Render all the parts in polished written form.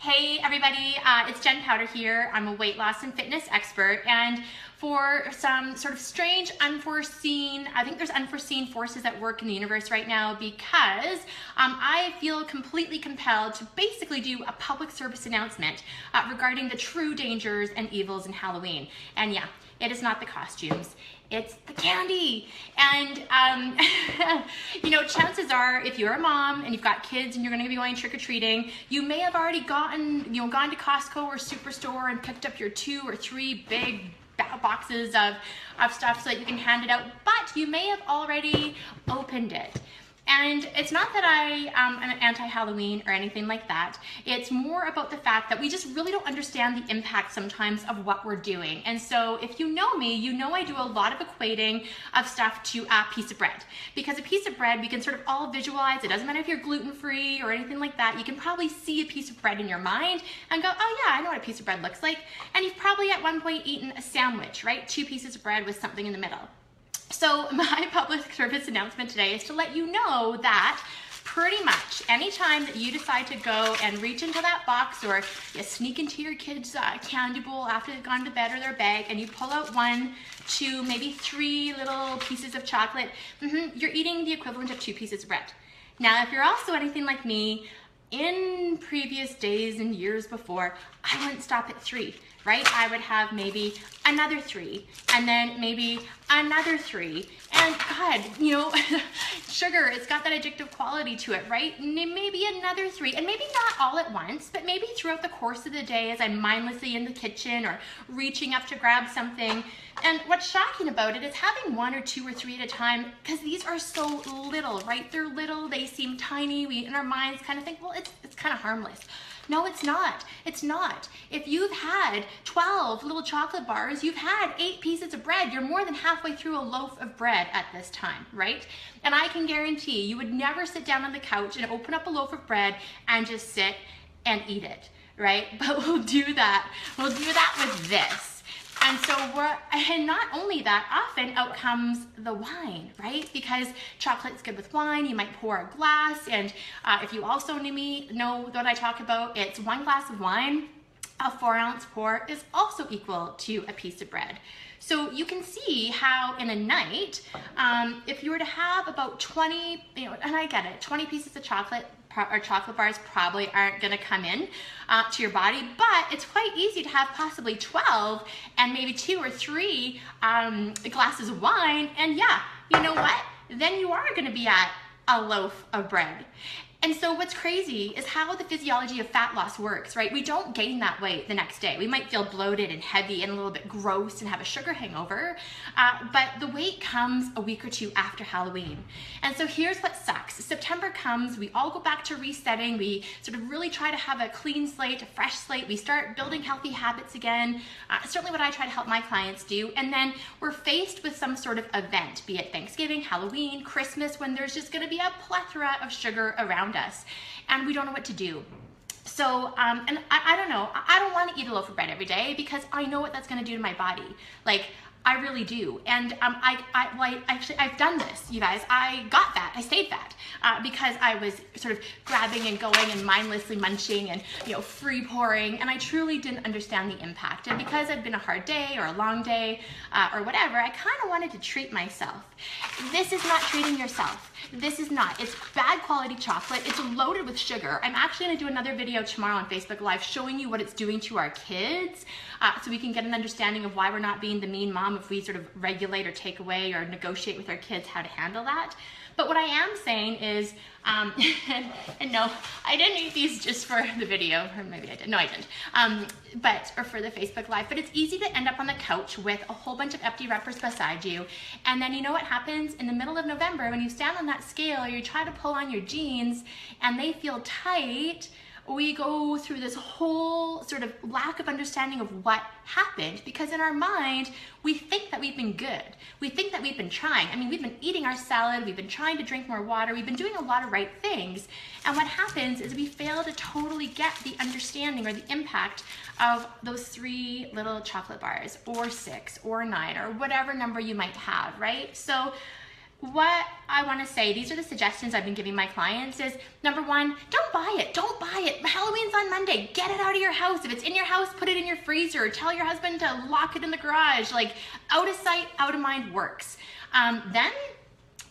Hey everybody, it's Jen Powder here. I'm a weight loss and fitness expert, and for some sort of strange, unforeseen, I think there's unforeseen forces at work in the universe right now because I feel completely compelled to basically do a public service announcement regarding the true dangers and evils in Halloween. And yeah, it is not the costumes. It's the candy. And you know, chances are if you're a mom and you've got kids and you're going to be going trick-or-treating, you may have already gone to Costco or Superstore and picked up your 2 or 3 big boxes of stuff so that you can hand it out, but you may have already opened it. And it's not that I am anti-Halloween or anything like that. It's more about the fact that we just really don't understand the impact sometimes of what we're doing. And so if you know me, you know I do a lot of equating of stuff to a piece of bread. Because a piece of bread, we can sort of all visualize. It doesn't matter if you're gluten-free or anything like that. You can probably see a piece of bread in your mind and go, oh yeah, I know what a piece of bread looks like. And you've probably at one point eaten a sandwich, right? 2 pieces of bread with something in the middle. So my public service announcement today is to let you know that pretty much anytime that you decide to go and reach into that box or you sneak into your kid's candy bowl after they've gone to bed or their bag and you pull out 1, 2, maybe 3 little pieces of chocolate, you're eating the equivalent of 2 pieces of bread. Now, if you're also anything like me, in previous days and years before, I wouldn't stop at 3, right? I would have maybe another 3, and then maybe another 3. And God, you know, sugar, it's got that addictive quality to it, right? Maybe another 3, and maybe not all at once, but maybe throughout the course of the day as I'm mindlessly in the kitchen or reaching up to grab something. And what's shocking about it is having 1 or 2 or 3 at a time, because these are so little, right? They're little, they seem tiny. We, in our minds, kind of think, well, it's kind of harmless. No, it's not. It's not. If you've had 12 little chocolate bars, you've had 8 pieces of bread. You're more than halfway through a loaf of bread at this time, right? And I can guarantee you would never sit down on the couch and open up a loaf of bread and just sit and eat it, right? But we'll do that. We'll do that with this. And so and not only that, often out comes the wine, right? Because chocolate's good with wine. You might pour a glass, and if you also know what I talk about, it's 1 glass of wine, a 4-ounce pour is also equal to a piece of bread. So you can see how in a night, if you were to have about 20, you know, and I get it, 20 pieces of chocolate or chocolate bars probably aren't going to come in to your body, but it's quite easy to have possibly 12 and maybe 2 or 3 glasses of wine, and yeah, you know what? Then you are going to be at a loaf of bread. And so what's crazy is how the physiology of fat loss works, right? We don't gain that weight the next day. We might feel bloated and heavy and a little bit gross and have a sugar hangover, but the weight comes a week or 2 after Halloween. And so here's what sucks. September comes, we all go back to resetting. We sort of really try to have a clean slate, a fresh slate. We start building healthy habits again. Certainly what I try to help my clients do. And then we're faced with some sort of event, be it Thanksgiving, Halloween, Christmas, when there's just gonna be a plethora of sugar around us, and we don't know what to do. So, and I don't know, I don't want to eat a loaf of bread every day because I know what that's going to do to my body. Like, I really do. And I've done this, you guys. I got fat, I stayed fat because I was sort of grabbing and going and mindlessly munching and, you know, free pouring, and I truly didn't understand the impact. And because it'd been a hard day or a long day or whatever, I kind of wanted to treat myself. This is not treating yourself. This is not. It's bad quality chocolate. It's loaded with sugar. I'm actually going to do another video tomorrow on Facebook Live showing you what it's doing to our kids so we can get an understanding of why we're not being the mean mom if we sort of regulate or take away or negotiate with our kids how to handle that. But what I am saying is, and no, I didn't eat these just for the video, or maybe I did, no I didn't, or for the Facebook Live, but it's easy to end up on the couch with a whole bunch of empty wrappers beside you, and then you know what happens in the middle of November when you stand on that scale or you try to pull on your jeans and they feel tight. We go through this whole sort of lack of understanding of what happened because in our mind, we think that we've been good. We think that we've been trying. I mean, we've been eating our salad, we've been trying to drink more water, we've been doing a lot of right things. And what happens is we fail to totally get the understanding or the impact of those 3 little chocolate bars or 6 or 9 or whatever number you might have, right? So what I want to say, these are the suggestions I've been giving my clients is, number one, don't buy it. Don't buy it. Halloween's on Monday. Get it out of your house. If it's in your house, put it in your freezer. Tell your husband to lock it in the garage. Like, out of sight, out of mind works. Then,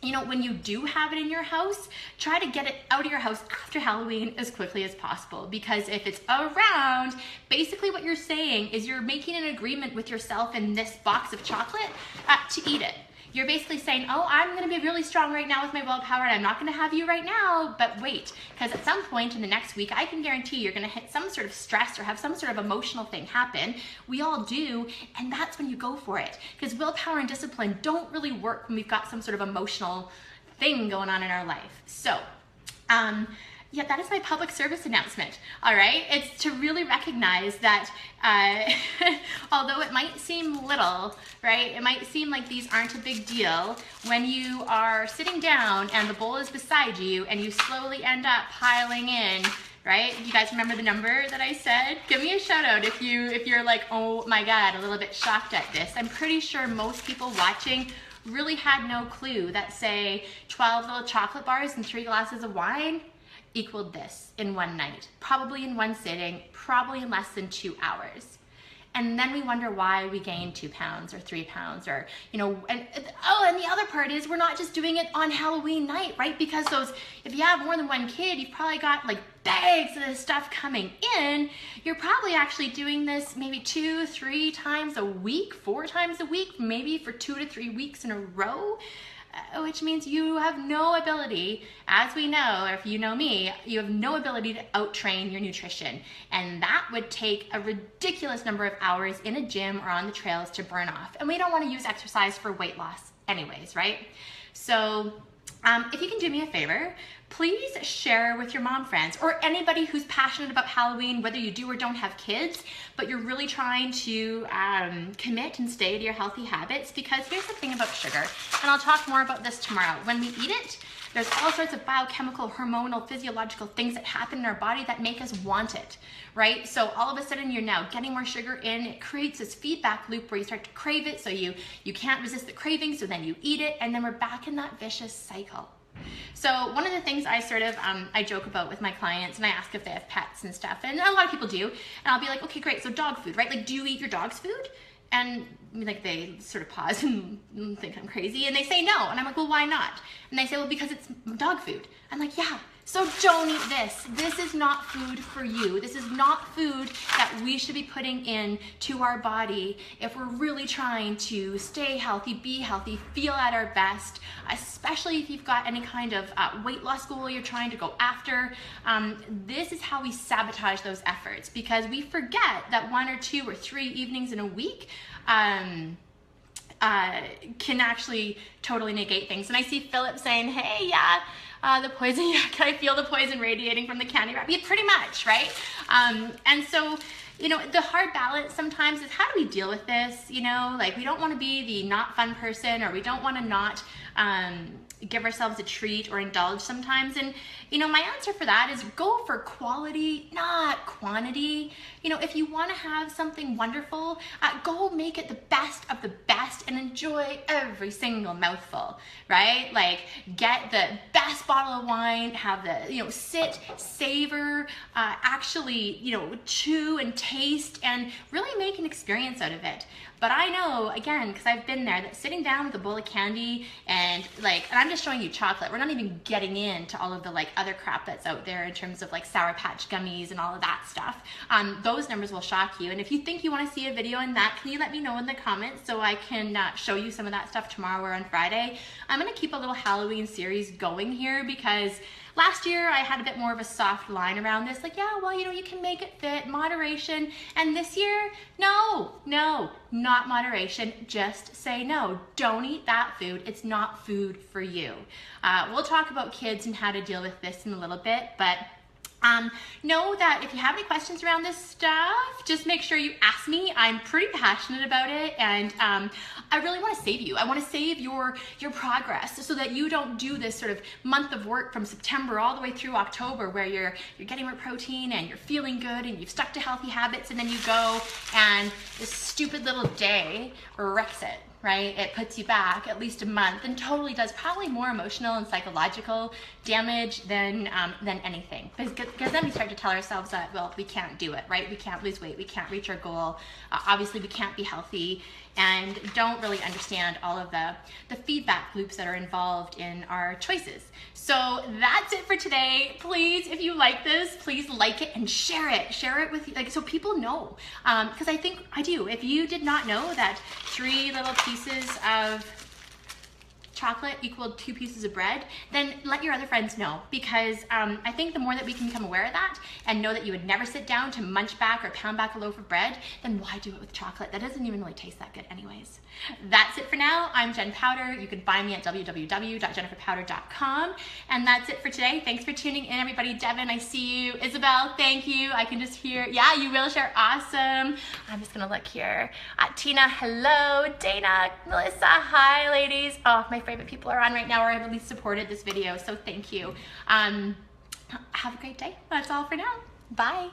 you know, when you do have it in your house, try to get it out of your house after Halloween as quickly as possible. Because if it's around, basically what you're saying is you're making an agreement with yourself in this box of chocolate to eat it. You're basically saying, oh, I'm gonna be really strong right now with my willpower and I'm not gonna have you right now, but wait, because at some point in the next week, I can guarantee you're gonna hit some sort of stress or have some sort of emotional thing happen. We all do, and that's when you go for it. Because willpower and discipline don't really work when we've got some sort of emotional thing going on in our life. So, yeah, that is my public service announcement, all right? It's to really recognize that although it might seem little, right? It might seem like these aren't a big deal. When you are sitting down and the bowl is beside you and you slowly end up piling in, right? You guys remember the number that I said? Give me a shout out if you're like, oh my God, a little bit shocked at this. I'm pretty sure most people watching really had no clue that, say, 12 little chocolate bars and 3 glasses of wine equaled this in one night, probably in one sitting, probably in less than 2 hours. And then we wonder why we gain 2 pounds or 3 pounds or, you know, and the other part is we're not just doing it on Halloween night, right? Because if you have more than one kid, you've probably got like bags of this stuff coming in. You're probably actually doing this maybe 2-3 times a week, 4 times a week, maybe for 2 to 3 weeks in a row. Which means you have no ability, as we know, or if you know me, you have no ability to out-train your nutrition. And that would take a ridiculous number of hours in a gym or on the trails to burn off. And we don't want to use exercise for weight loss anyways, right? So if you can do me a favor, please share with your mom friends or anybody who's passionate about Halloween, whether you do or don't have kids, but you're really trying to commit and stay to your healthy habits. Because here's the thing about sugar, and I'll talk more about this tomorrow. When we eat it, there's all sorts of biochemical, hormonal, physiological things that happen in our body that make us want it, right? So all of a sudden you're now getting more sugar in. It creates this feedback loop where you start to crave it, so you can't resist the craving, so then you eat it, and then we're back in that vicious cycle. So one of the things I sort of, I joke about with my clients, and I ask if they have pets and stuff, and a lot of people do, and I'll be like, okay, great, so dog food, right? Like, do you eat your dog's food? And like they sort of pause and think I'm crazy, and they say no, and I'm like, well, why not? And they say, well, because it's dog food. I'm like, yeah, so don't eat this. This is not food for you. This is not food that we should be putting in to our body if we're really trying to stay healthy, be healthy, feel at our best, especially if you've got any kind of weight loss goal you're trying to go after. This is how we sabotage those efforts, because we forget that 1 or 2 or 3 evenings in a week can actually totally negate things. And I see Philip saying, hey, yeah, the poison, yeah, can I feel the poison radiating from the candy wrap? Yeah, pretty much, right? And so, you know, the hard balance sometimes is, how do we deal with this? You know, like, we don't want to be the not fun person, or we don't want to not give ourselves a treat or indulge sometimes. And, you know, my answer for that is go for quality, not quantity. You know, if you want to have something wonderful, go make it the best of the best and enjoy every single mouthful, right? Like, get the best bottle of wine, have the, you know, sit, savor, actually, you know, chew and taste and really make an experience out of it. But I know, again, because I've been there, that sitting down with a bowl of candy and I'm just showing you chocolate. We're not even getting into all of the like other crap that's out there in terms of like Sour Patch gummies and all of that stuff. Those numbers will shock you. And if you think you want to see a video on that, can you let me know in the comments so I can show you some of that stuff tomorrow or on Friday? I'm going to keep a little Halloween series going here, because last year I had a bit more of a soft line around this, like, yeah, well, you know, you can make it fit, moderation. And this year, no, not moderation. Just say no. Don't eat that food. It's not food for you. We'll talk about kids and how to deal with this in a little bit, but know that if you have any questions around this stuff, just make sure you ask me. I'm pretty passionate about it, and I really want to save you. I want to save your progress, so that you don't do this sort of month of work from September all the way through October, where you're getting more protein and you're feeling good and you've stuck to healthy habits, and then you go and this stupid little day wrecks it. right? It puts you back at least a month and totally does probably more emotional and psychological damage than anything. Because then we start to tell ourselves that, well, we can't do it, right? We can't lose weight, we can't reach our goal. Obviously, we can't be healthy, and don't really understand all of the feedback loops that are involved in our choices. So that's it for today. Please, if you like this, please like it and share it. Share it with, like, so people know. Because I think I do. If you did not know that 3 little pieces of chocolate equaled 2 pieces of bread, then let your other friends know, because I think the more that we can become aware of that and know that you would never sit down to munch back or pound back a loaf of bread, then why do it with chocolate? That doesn't even really taste that good anyways. That's it for now. I'm Jen Powder. You can find me at www.jenniferpowder.com. And that's it for today. Thanks for tuning in, everybody. Devin, I see you. Isabel, thank you. I can just hear, yeah, you will share. Awesome. I'm just gonna look here. Tina, hello. Dana, Melissa, hi, ladies. Oh, my favorite people are on right now, or have at least supported this video, so thank you. Have a great day. That's all for now. Bye.